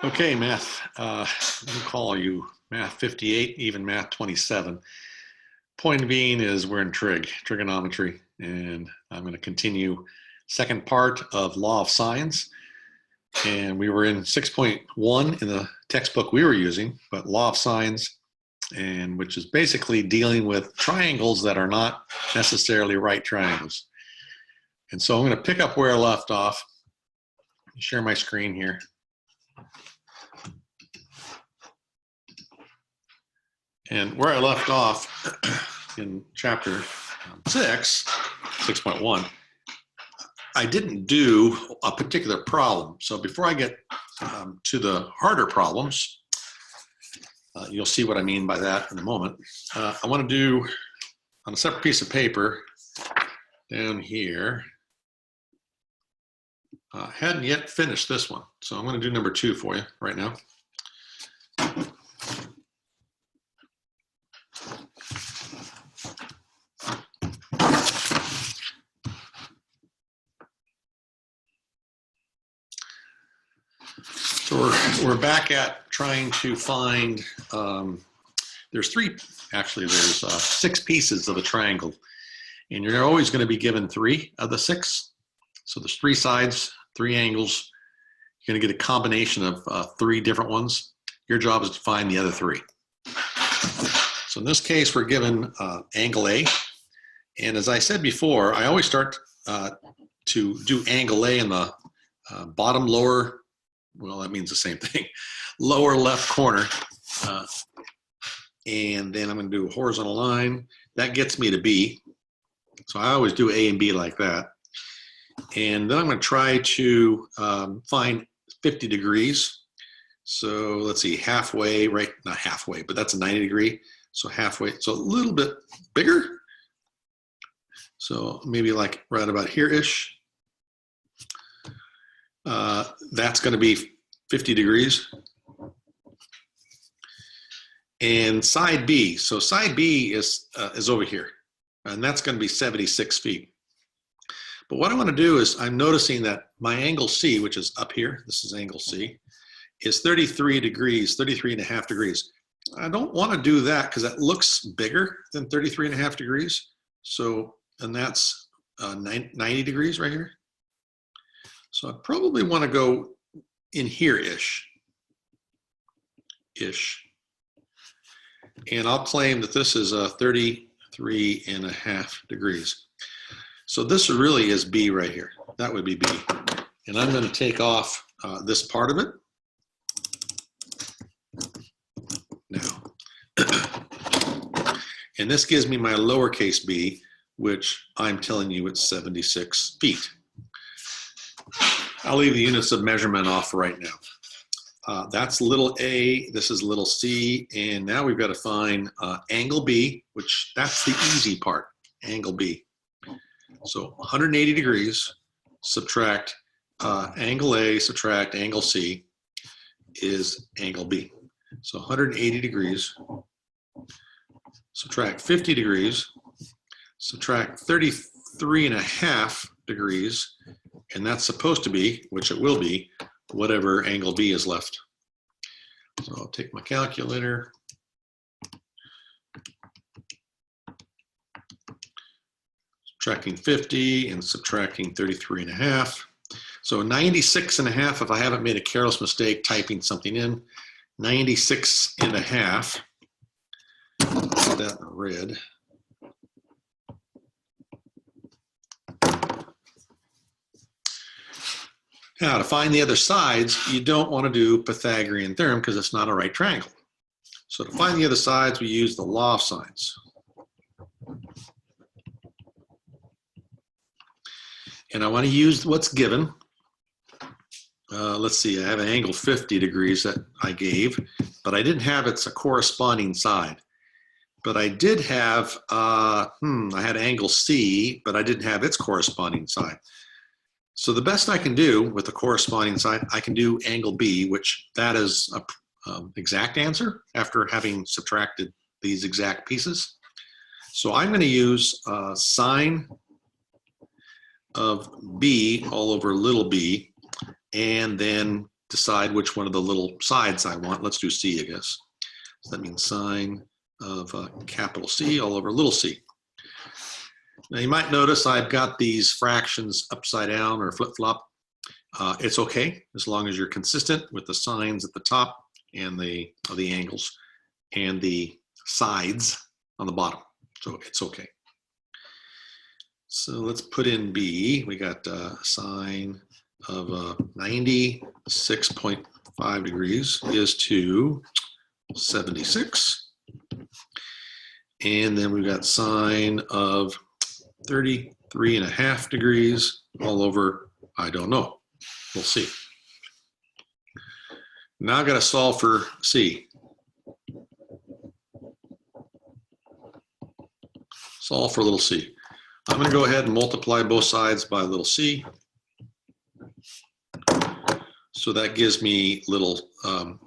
Okay, math, we'll call you math 58, even math 27. Point being is we're in trigonometry, and I'm going to continue second part of law of sines. And we were in 6.1 in the textbook we were using, but law of sines, and which is basically dealing with triangles that are not necessarily right triangles. And so I'm going to pick up where I left off, share my screen here. And where I left off in chapter 6.1, I didn't do a particular problem. So before I get to the harder problems, you'll see what I mean by that in a moment. I want to do on a separate piece of paper down here. Hadn't yet finished this one, so I'm going to do number 2 for you right now. So we're back at trying to find, there's 6 pieces of a triangle, and you're always going to be given 3 of the 6. So there's 3 sides, 3 angles. You're going to get a combination of 3 different ones. Your job is to find the other 3. So in this case, we're given angle A. And as I said before, I always start to do angle A in the bottom lower, well, that means the same thing, lower left corner. And then I'm going to do a horizontal line. That gets me to B. So I always do A and B like that. And then I'm going to try to find 50 degrees. So let's see, halfway, right? Not halfway, but that's a 90 degree. So halfway, so a little bit bigger. So maybe like right about here-ish. That's going to be 50 degrees. And side B, so side B is over here, and that's going to be 76 feet. But what I want to do is I'm noticing that my angle C, which is up here, this is angle C, is 33 degrees, 33.5 degrees. I don't want to do that because that looks bigger than 33.5 degrees. So, and that's 90 degrees right here. So I probably want to go in here-ish. And I'll claim that this is 33.5 degrees. So this really is B right here. That would be B. And I'm going to take off this part of it. Now. And this gives me my lowercase b, which I'm telling you it's 76 feet. I'll leave the units of measurement off right now. That's little a, this is little c, and now we've got to find angle B, which that's the easy part, angle B. So 180 degrees, subtract angle A, subtract angle C is angle B. So 180 degrees, subtract 50 degrees, subtract 33.5 degrees, and that's supposed to be, which it will be, whatever angle B is left. So I'll take my calculator. Subtracting 50 and subtracting 33.5. So 96.5, if I haven't made a careless mistake typing something in, 96.5. Put that in red. Now, to find the other sides, you don't want to do Pythagorean theorem because it's not a right triangle. So to find the other sides, we use the law of sines. And I want to use what's given. Let's see, I have an angle 50 degrees that I gave, but I didn't have its corresponding side. But I did have, I had angle C, but I didn't have its corresponding side. So the best I can do with the corresponding side, I can do angle B, which that is an exact answer after having subtracted these exact pieces. So I'm going to use sine of B all over little b, and then decide which one of the little sides I want. Let's do C, I guess. So that means sine of capital C all over little c. Now you might notice I've got these fractions upside down or flip-flop. It's okay as long as you're consistent with the signs at the top and the angles and the sides on the bottom. So it's okay. So let's put in B. We got sine of 96.5 degrees is to 76. And then we've got sine of 33.5 degrees all over, I don't know. We'll see. Now I've got to solve for C. Solve for little c. I'm going to go ahead and multiply both sides by little c. So that gives me little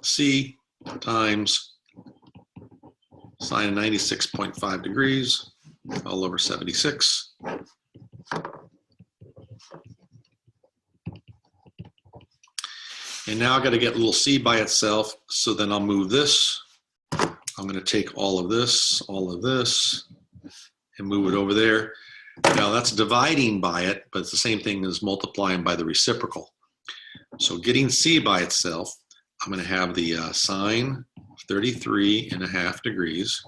c times sine 96.5 degrees all over 76. And now I've got to get little c by itself, so then I'll move this. I'm going to take all of this, and move it over there. Now that's dividing by it, but it's the same thing as multiplying by the reciprocal. So getting c by itself, I'm going to have the sine 33.5 degrees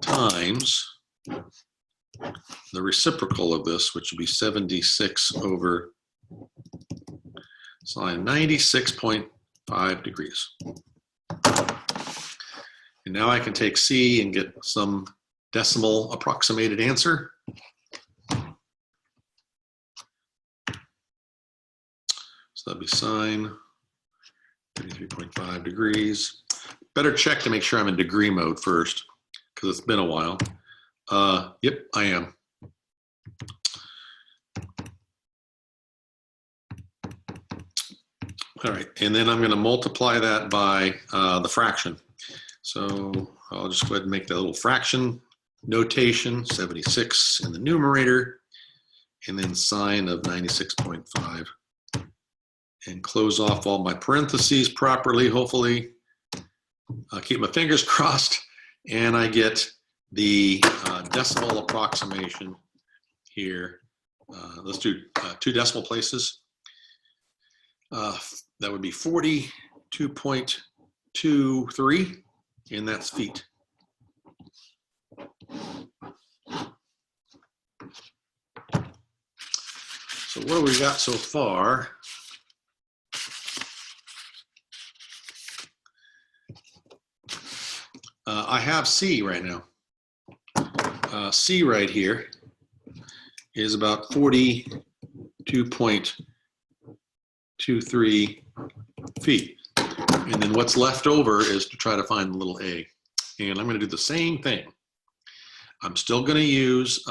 times the reciprocal of this, which would be 76 over sine 96.5 degrees. And now I can take c and get some decimal approximated answer. So that'd be sine 33.5 degrees. Better check to make sure I'm in degree mode first, because it's been a while. Yep, I am. All right, and then I'm going to multiply that by the fraction. So I'll just go ahead and make that little fraction notation, 76 in the numerator, and then sine of 96.5. And close off all my parentheses properly, hopefully. I'll keep my fingers crossed, and I get the decimal approximation here. Let's do 2 decimal places. That would be 42.23, and that's feet. So what do we got so far? I have C right now. C right here is about 42.23 feet. And then what's left over is to try to find the little a. And I'm going to do the same thing. I'm still going to use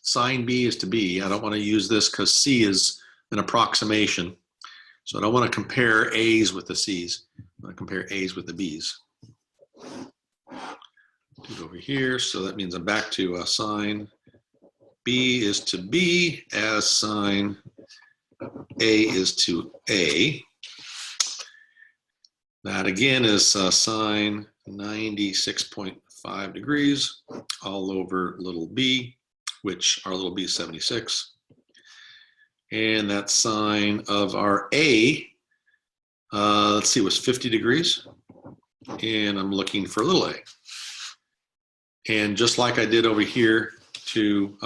sine B is to B. I don't want to use this because C is an approximation. So I don't want to compare A's with the C's. I want to compare A's with the B's. Do it over here. So that means I'm back to sine B is to B as sine A is to A. That again is sine 96.5 degrees all over little b, which our little b is 76. And that sine of our A, let's see, was 50 degrees. And I'm looking for little a. And just like I did over here to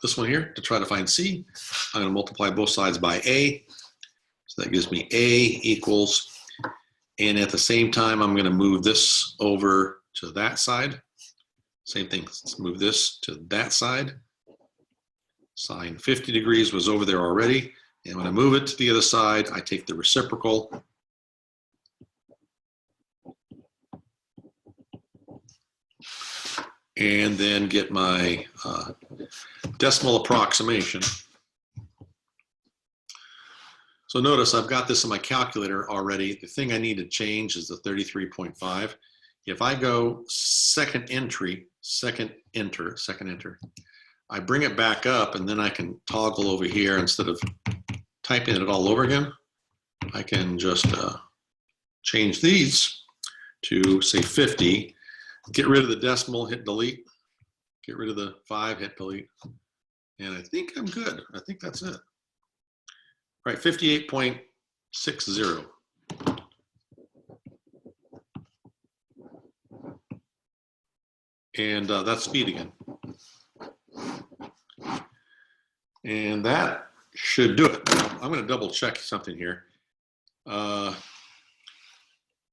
this one here, to try to find C, I'm going to multiply both sides by A. So that gives me A equals, and at the same time, I'm going to move this over to that side. Same thing, let's move this to that side. Sine 50 degrees was over there already. And when I move it to the other side, I take the reciprocal. And then get my decimal approximation. So notice I've got this in my calculator already. The thing I need to change is the 33.5. If I go second enter, I bring it back up, and then I can toggle over here instead of typing it all over again. I can just change these to say 50, get rid of the decimal, hit delete, get rid of the 5, hit delete, and I think I'm good. I think that's it. Right, 58.60. And that's speed again. And that should do it. Now, I'm going to double check something here. The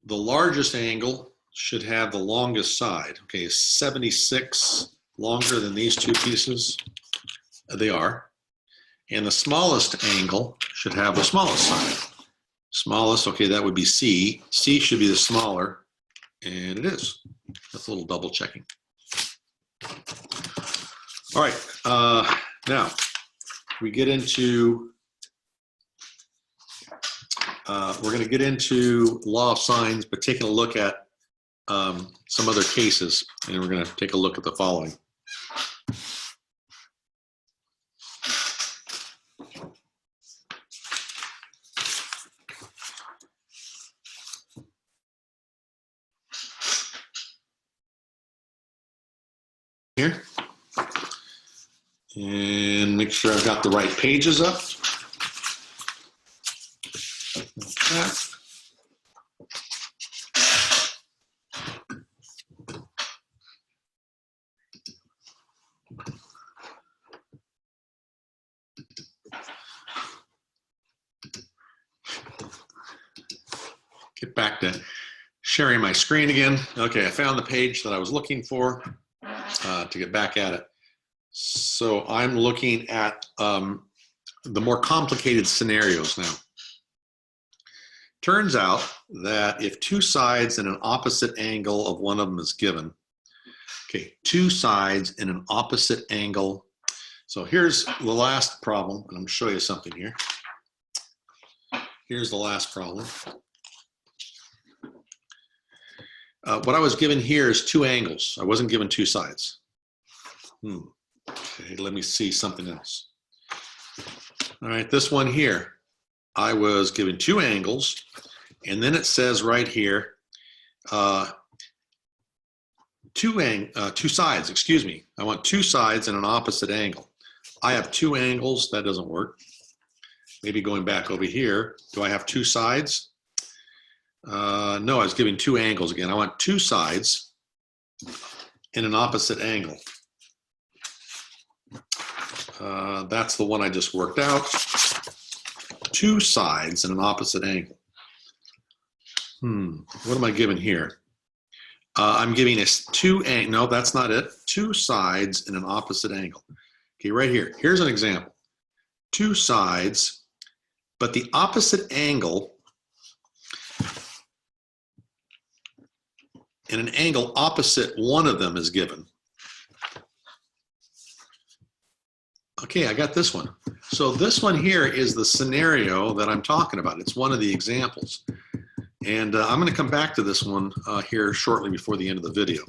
largest angle should have the longest side. Okay, 76 longer than these two pieces. They are. And the smallest angle should have the smallest side. Smallest, okay, that would be C. C should be the smaller, and it is. That's a little double checking. All right, now we get into, we're going to get into law of sines, but taking a look at some other cases, and we're going to take a look at the following. Here. And make sure I've got the right pages up. Like that. Get back to sharing my screen again. Okay, I found the page that I was looking for to get back at it. So I'm looking at the more complicated scenarios now. Turns out that if two sides and an opposite angle of one of them is given, okay, two sides in an opposite angle. So here's the last problem, and I'm going to show you something here. Here's the last problem. What I was given here is two angles. I wasn't given two sides. Okay, let me see something else. All right, this one here, I was given two angles, and then it says right here, two sides, excuse me. I want two sides in an opposite angle. I have two angles, that doesn't work. Maybe going back over here, do I have two sides? No, I was giving two angles again. I want two sides in an opposite angle. That's the one I just worked out. Two sides in an opposite angle. What am I giving here? I'm giving us no, that's not it. Two sides in an opposite angle. Okay, right here. Here's an example. Two sides, but the opposite angle and an angle opposite one of them is given. Okay, I got this one. So this one here is the scenario that I'm talking about. It's one of the examples. And I'm going to come back to this one here shortly before the end of the video.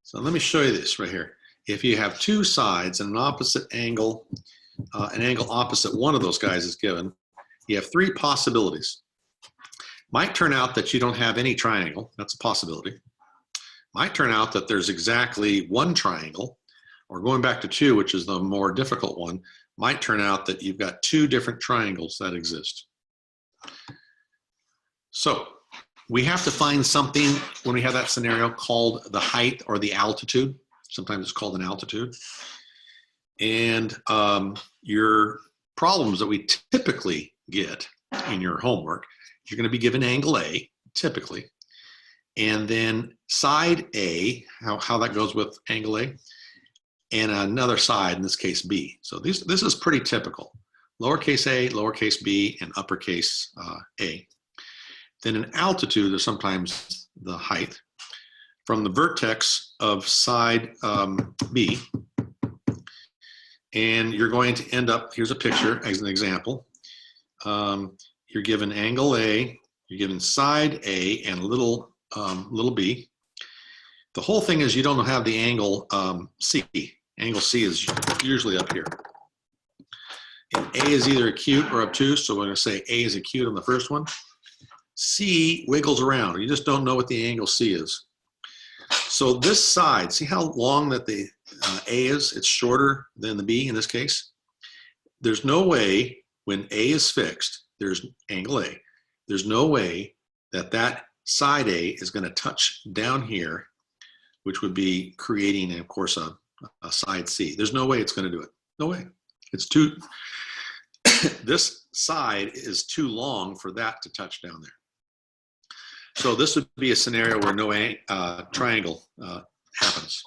So let me show you this right here. If you have two sides and an opposite angle, an angle opposite one of those guys is given, you have three possibilities. Might turn out that you don't have any triangle. That's a possibility. Might turn out that there's exactly one triangle, or going back to two, which is the more difficult one, might turn out that you've got two different triangles that exist. So we have to find something when we have that scenario called the height or the altitude. Sometimes it's called an altitude. And your problems that we typically get in your homework, you're going to be given angle A, typically. And then side A, how that goes with angle A, and another side, in this case B. So this is pretty typical. Lowercase a, lowercase b, and uppercase a. Then an altitude is sometimes the height from the vertex of side B. And you're going to end up, here's a picture as an example. You're given angle A, you're given side A and little b. The whole thing is you don't have the angle C. Angle C is usually up here. And A is either acute or obtuse, so we're going to say A is acute on the first one. C wiggles around. You just don't know what the angle C is. So this side, see how long that the A is? It's shorter than the B in this case. There's no way when A is fixed, there's angle A. There's no way that that side A is going to touch down here, which would be creating, of course, a side C. There's no way it's going to do it. No way. It's too, this side is too long for that to touch down there. So this would be a scenario where no triangle happens.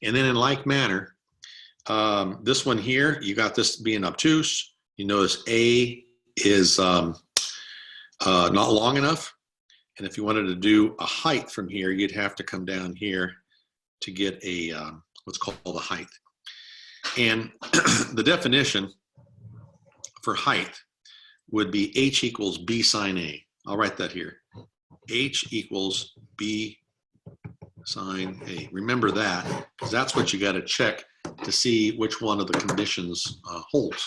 And then in like manner, this one here, you got this being obtuse. You notice A is not long enough. And if you wanted to do a height from here, you'd have to come down here to get a what's called a height. And the definition for height would be H equals B sine A. I'll write that here. H equals B sine A. Remember that, because that's what you got to check to see which one of the conditions holds.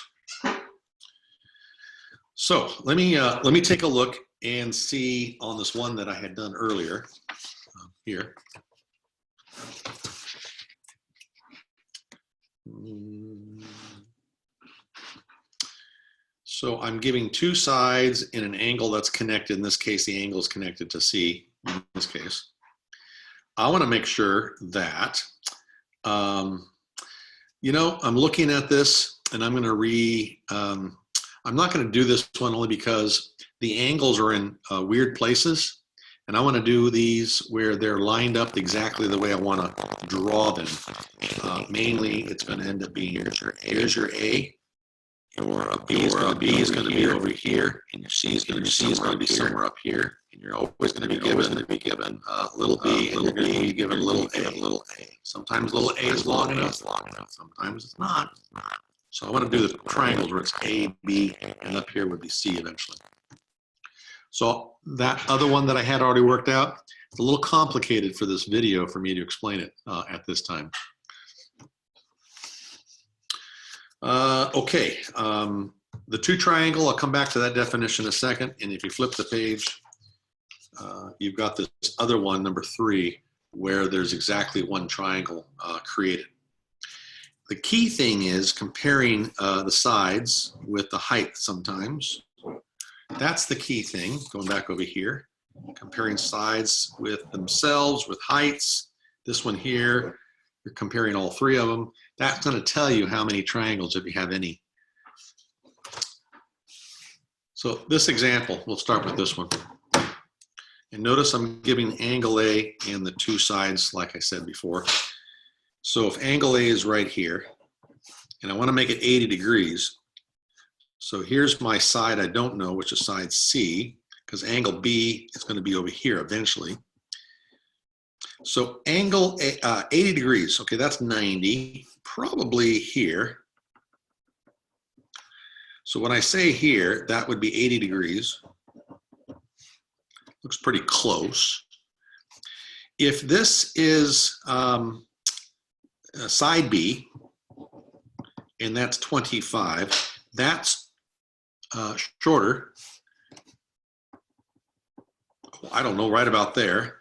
So let me take a look and see on this one that I had done earlier here. So I'm giving two sides in an angle that's connected. In this case, the angle is connected to C, in this case. I want to make sure that, you know, I'm looking at this and I'm going to I'm not going to do this one only because the angles are in weird places. And I want to do these where they're lined up exactly the way I want to draw them. Mainly, it's going to end up being here's your A. Your B is going to be over here, and your C is going to be somewhere up here, and you're always going to be given little b, and you're going to be given little a. Sometimes little a is long enough, sometimes it's not. So I want to do the triangles where it's A, B, and up here would be C eventually. So that other one that I had already worked out, it's a little complicated for this video for me to explain it at this time. Okay, the two triangle, I'll come back to that definition in a second. And if you flip the page, you've got this other one, number 3, where there's exactly one triangle created. The key thing is comparing the sides with the height sometimes. That's the key thing, going back over here. Comparing sides with themselves, with heights. This one here, you're comparing all 3 of them. That's going to tell you how many triangles, if you have any. So this example, we'll start with this one. And notice I'm giving angle A and the 2 sides, like I said before. So if angle A is right here, and I want to make it 80 degrees, so here's my side I don't know, which is side C, because angle B is going to be over here eventually. So angle 80 degrees, okay, that's 90, probably here. So when I say here, that would be 80 degrees. Looks pretty close. If this is side B, and that's 25, that's shorter. I don't know, right about there.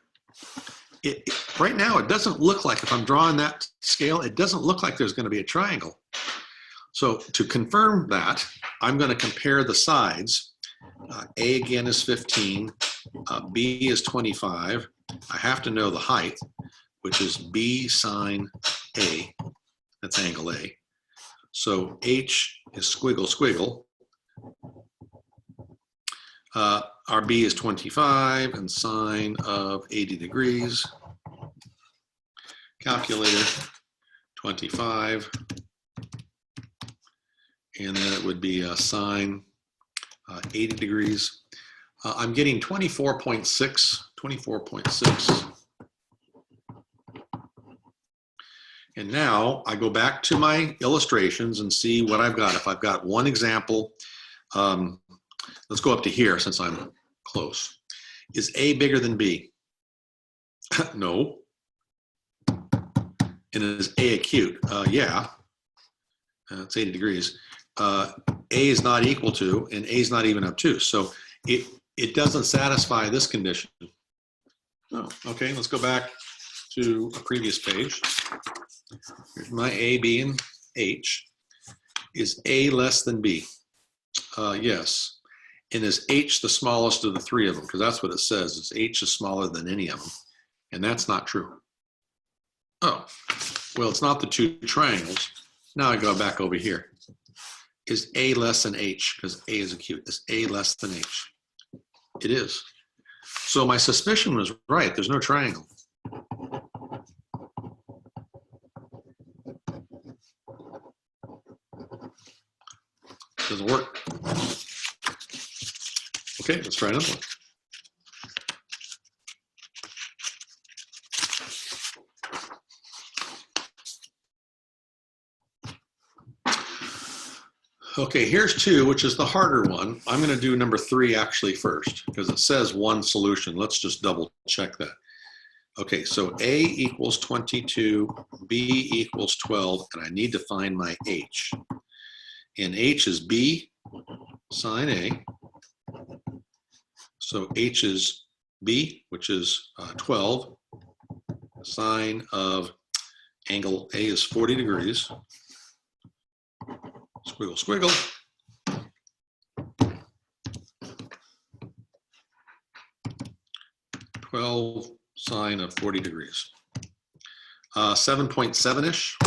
Right now, it doesn't look like, if I'm drawing that scale, it doesn't look like there's going to be a triangle. So to confirm that, I'm going to compare the sides. A again is 15, B is 25. I have to know the height, which is B sine A. That's angle A. So H is squiggle, squiggle. Our B is 25 and sine of 80 degrees. Calculator, 25. And then it would be sine 80 degrees. I'm getting 24.6, 24.6. And now I go back to my illustrations and see what I've got. If I've got one example, let's go up to here since I'm close. Is A bigger than B? No. And is A acute? Yeah. It's 80 degrees. A is not equal to, and A is not even up to. So it doesn't satisfy this condition. Oh, okay, let's go back to a previous page. Here's my A, B, and H. Is A less than B? Yes. And is H the smallest of the three of them? Because that's what it says, is H is smaller than any of them. And that's not true. Oh, well, it's not the two triangles. Now I go back over here. Is A less than H? Because A is acute. Is A less than H? It is. So my suspicion was right. There's no triangle. Doesn't work. Okay, let's try another one. Okay, here's 2, which is the harder one. I'm going to do number 3 actually first because it says one solution. Let's just double check that. Okay, so A equals 22, B equals 12, and I need to find my H. And H is B sine A. So H is B, which is 12. Sine of angle A is 40 degrees. Squiggle, squiggle. $12 sine of 40 degrees. 7.7-ish.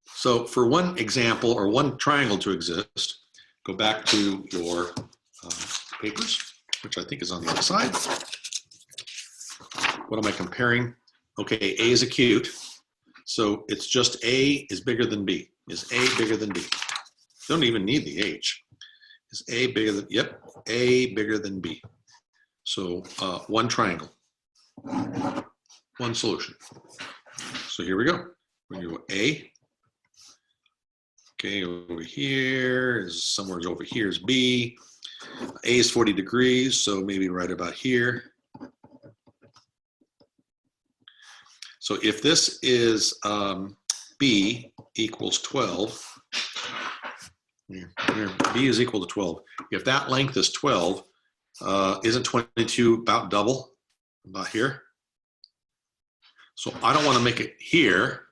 So for one example or one triangle to exist, go back to your papers, which I think is on the other side. What am I comparing? Okay, A is acute. So it's just A is bigger than B. Is A bigger than B? Don't even need the H. Is A bigger than, yep, A bigger than B. So one triangle, one solution. So here we go. We're gonna go A. Okay, over here is somewhere over here is B. A is 40 degrees, so maybe right about here. So if this is B equals 12, here, B is equal to 12. If that length is 12, isn't 22 about double, about here? So I don't want to make it here.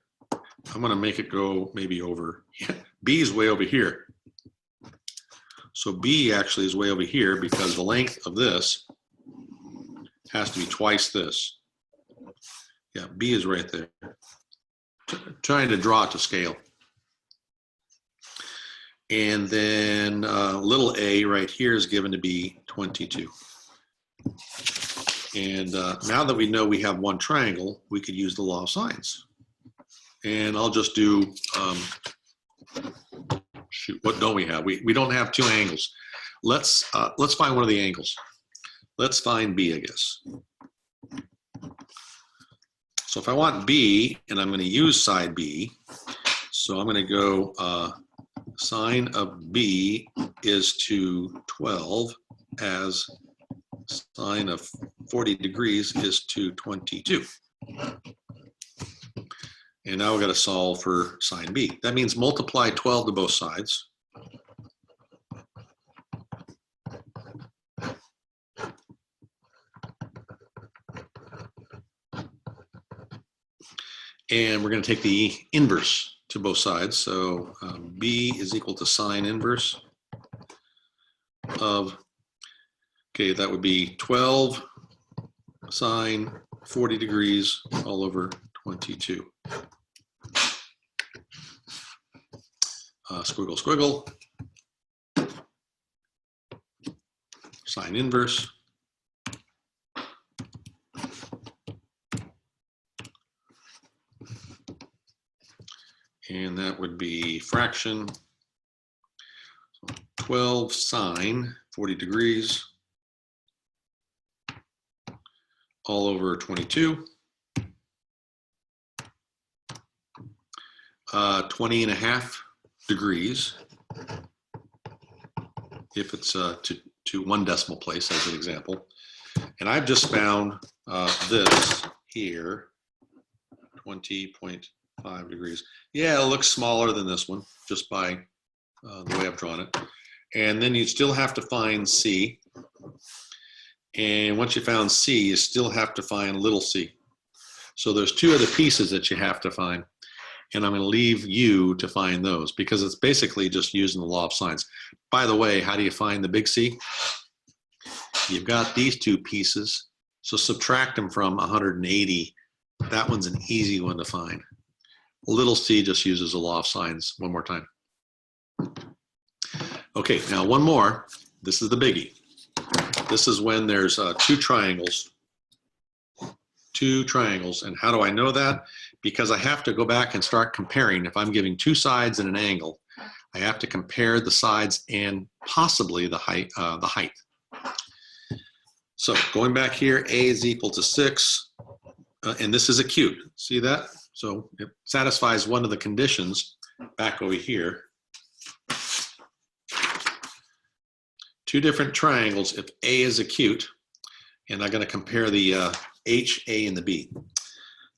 I'm going to make it go maybe over. B is way over here. So B actually is way over here because the length of this has to be twice this. Yeah, B is right there. Trying to draw it to scale. And then little a right here is given to be 22. And now that we know we have one triangle, we could use the law of sines. And I'll just do, shoot, what don't we have? We don't have two angles. Let's find one of the angles. Let's find B, I guess. So if I want B, and I'm going to use side B, so I'm going to go sine of B is to 12 as sine of 40 degrees is to 22. And now we've got to solve for sine B. That means multiply 12 to both sides. And we're going to take the inverse to both sides. So B is equal to sine inverse of, okay, that would be 12 sine 40 degrees all over 22. Squiggle, squiggle. Sine inverse. And that would be fraction. So 12 sine 40 degrees all over 22. 20.5 degrees if it's to one decimal place as an example. And I've just found this here, 20.5 5 degrees. Yeah, it looks smaller than this one, just by the way I've drawn it. And then you still have to find C. And once you found C, you still have to find little c. So there's 2 other pieces that you have to find. And I'm going to leave you to find those because it's basically just using the law of sines. By the way, how do you find the big C? You've got these 2 pieces, so subtract them from 180. That one's an easy one to find. Little c just uses the law of sines. One more time. Okay, now one more. This is the biggie. This is when there's 2 triangles. 2 triangles, and how do I know that? Because I have to go back and start comparing. If I'm giving 2 sides and an angle, I have to compare the sides and possibly the height. So going back here, A is equal to 6, and this is acute. See that? So it satisfies one of the conditions back over here. 2 different triangles if A is acute, and I'm going to compare the H, A, and the B.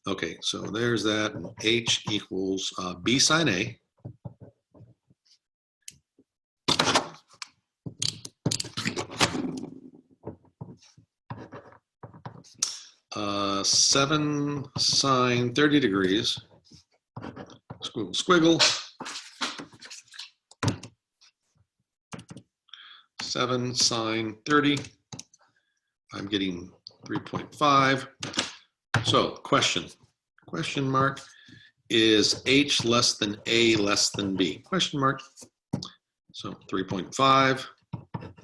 Okay, so there's that. H equals B sine A. Seven sine 30 degrees. Squiggle, squiggle. 7 sine 30. I'm getting 3.5. So question mark, is H less than A less than B? Question mark. So 3.5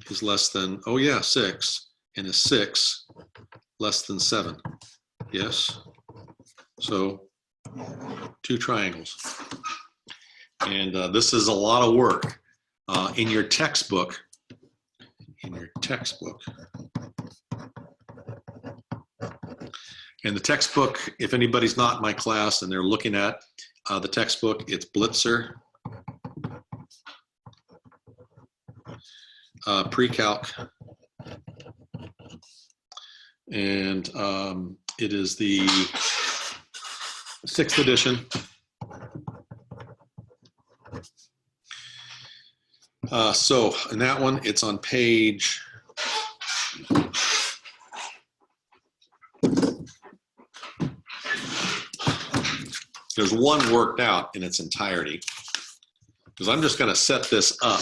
is less than, oh yeah, 6, and is 6 less than 7? Yes. So 2 triangles. And this is a lot of work. In your textbook, and the textbook, if anybody's not in my class and they're looking at the textbook, it's Blitzer, pre-calc, and it is the 6th edition. So in that one, it's on page 1 worked out in its entirety, because I'm just going to set this up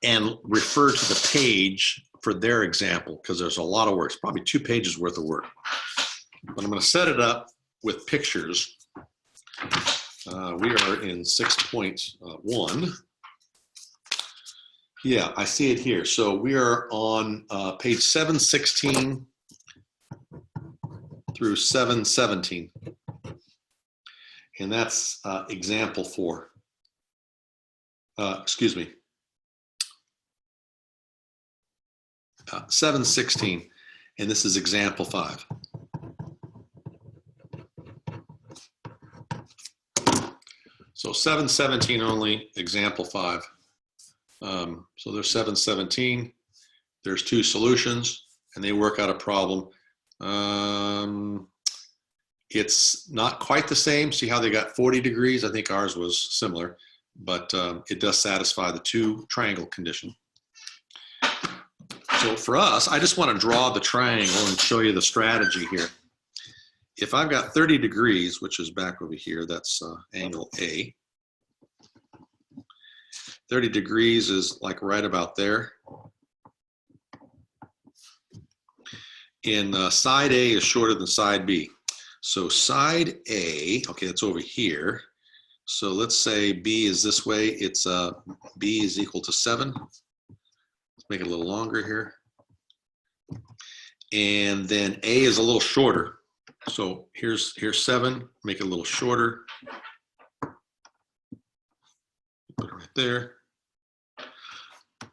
and refer to the page for their example, because there's a lot of work. It's probably 2 pages worth of work. But I'm going to set it up with pictures. We are in 6.1. Yeah, I see it here. So we are on page 716 through 717. And that's example 4. Excuse me. 716, and this is example 5. So 717 only, example 5. So there's 717. There's 2 solutions, and they work out a problem. It's not quite the same. See how they got 40 degrees? I think ours was similar, but it does satisfy the 2 triangle condition. So for us, I just want to draw the triangle and show you the strategy here. If I've got 30 degrees, which is back over here, that's angle A. 30 degrees is like right about there. And side A is shorter than side B. So side A, okay, that's over here. So let's say B is this way. It's B is equal to 7. Let's make it a little longer here. And then A is a little shorter. So here's 7, make it a little shorter. Put it right there.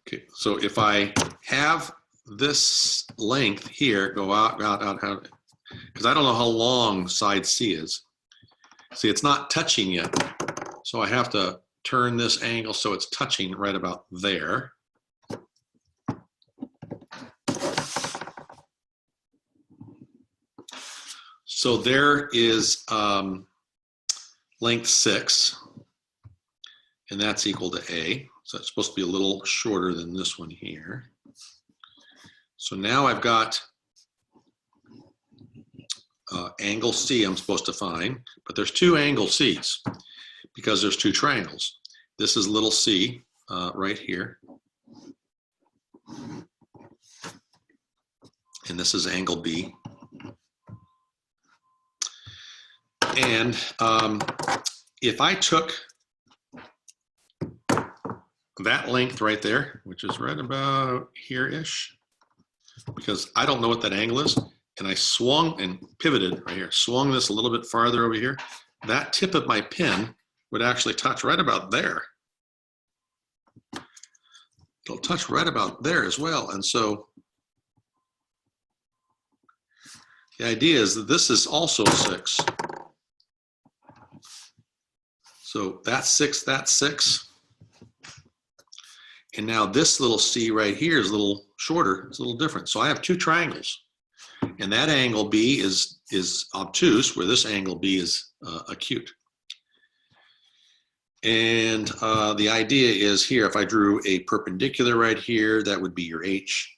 Okay, so if I have this length here go out, because I don't know how long side C is. See, it's not touching yet. So I have to turn this angle so it's touching right about there. So there is length 6, and that's equal to A. So it's supposed to be a little shorter than this one here. So now I've got angle C I'm supposed to find, but there's two angle C's because there's two triangles. This is little c right here, and this is angle B. And if I took that length right there, which is right about here-ish, because I don't know what that angle is, and I swung and pivoted right here, swung this a little bit farther over here, that tip of my pin would actually touch right about there. It'll touch right about there as well. And so the idea is that this is also 6. So that's 6, that's 6. And now this little C right here is a little shorter, it's a little different. So I have two triangles. And that angle B is obtuse, where this angle B is acute. And the idea is here, if I drew a perpendicular right here, that would be your H,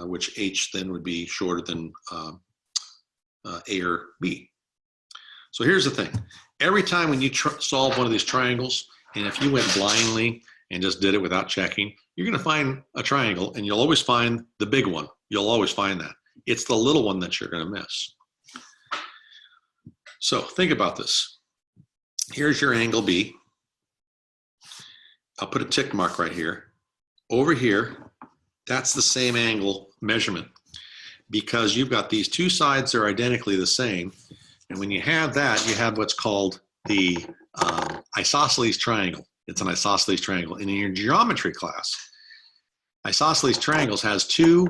which H then would be shorter than A or B. So here's the thing. Every time when you solve one of these triangles, and if you went blindly and just did it without checking, you're going to find a triangle, and you'll always find the big one. You'll always find that. It's the little one that you're going to miss. So think about this. Here's your angle B. I'll put a tick mark right here. Over here, that's the same angle measurement, because you've got these two sides that are identically the same. And when you have that, you have what's called the isosceles triangle. It's an isosceles triangle. And in your geometry class, isosceles triangles has two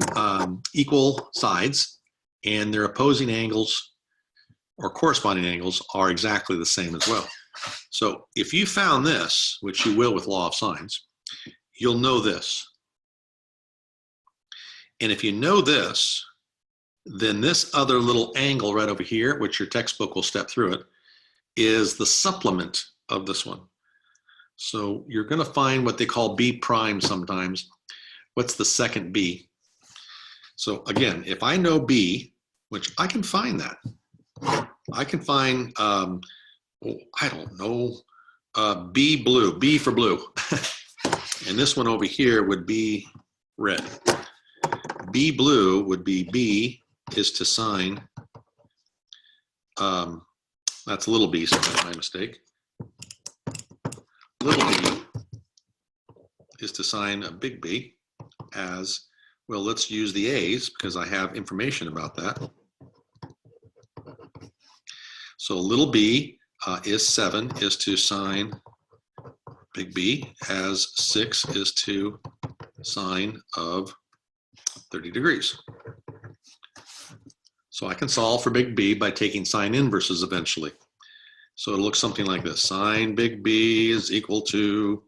equal sides, and their opposing angles or corresponding angles are exactly the same as well. So if you found this, which you will with law of sines, you'll know this. And if you know this, then this other little angle right over here, which your textbook will step through it, is the supplement of this one. So you're going to find what they call B prime sometimes. What's the second B? So again, if I know B, which I can find that. I can find, I don't know, B blue, B for blue. And this one over here would be red. B blue would be B is to sine, that's little b, so that's my mistake. Little b is to sine a big B as, well, let's use the A's because I have information about that. So little b is 7 is to sine big B, as 6 is to sine of 30 degrees. So I can solve for big B by taking sine inverses eventually. So it'll look something like this. Sine big B is equal to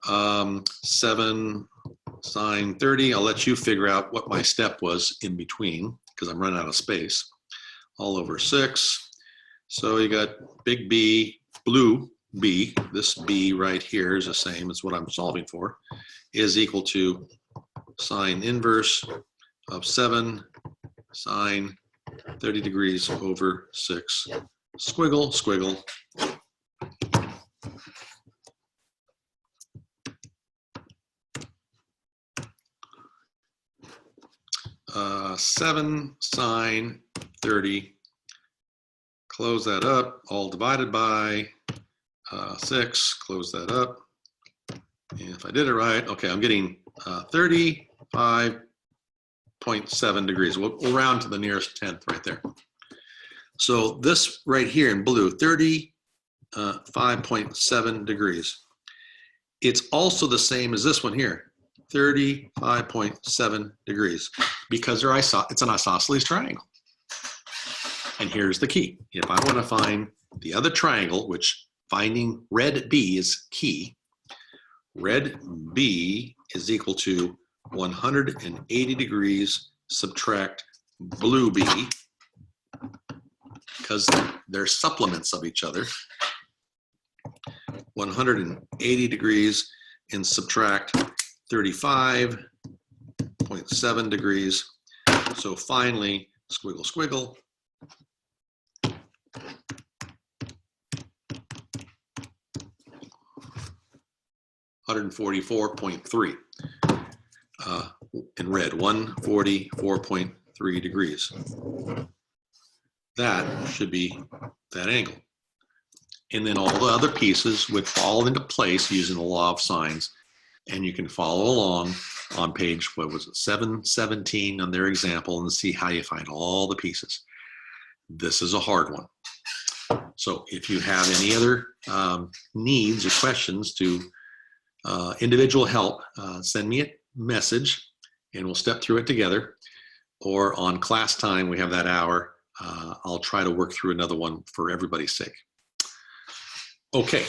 7 sine 30. I'll let you figure out what my step was in between because I'm running out of space. All over 6. So you got big B, blue B, this B right here is the same as what I'm solving for, is equal to sine inverse of 7 sine 30 degrees over 6. Squiggle, squiggle. Uh, 7 sine 30. Close that up, all divided by 6. Close that up. And if I did it right, okay, I'm getting 35.7 degrees. We'll round to the nearest tenth right there. So this right here in blue, 35.7 degrees. It's also the same as this one here, 35.7 degrees, because it's an isosceles triangle. And here's the key. If I want to find the other triangle, which finding red B is key, red B is equal to 180 degrees subtract blue B, because they're supplements of each other. 180 degrees and subtract 35.7 degrees. So finally, squiggle, squiggle. 144.3 in red, 144.3 degrees. That should be that angle. And then all the other pieces would fall into place using the law of sines. And you can follow along on page, what was it, 717 on their example and see how you find all the pieces. This is a hard one. So if you have any other needs or questions to individual help, send me a message and we'll step through it together. Or on class time, we have that hour. I'll try to work through another one for everybody's sake. Okay.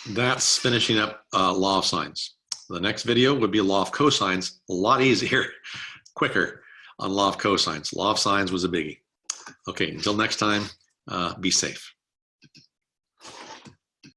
That's finishing up law of sines. The next video would be law of cosines, a lot easier, quicker on law of cosines. Law of sines was a biggie. Okay, until next time, be safe.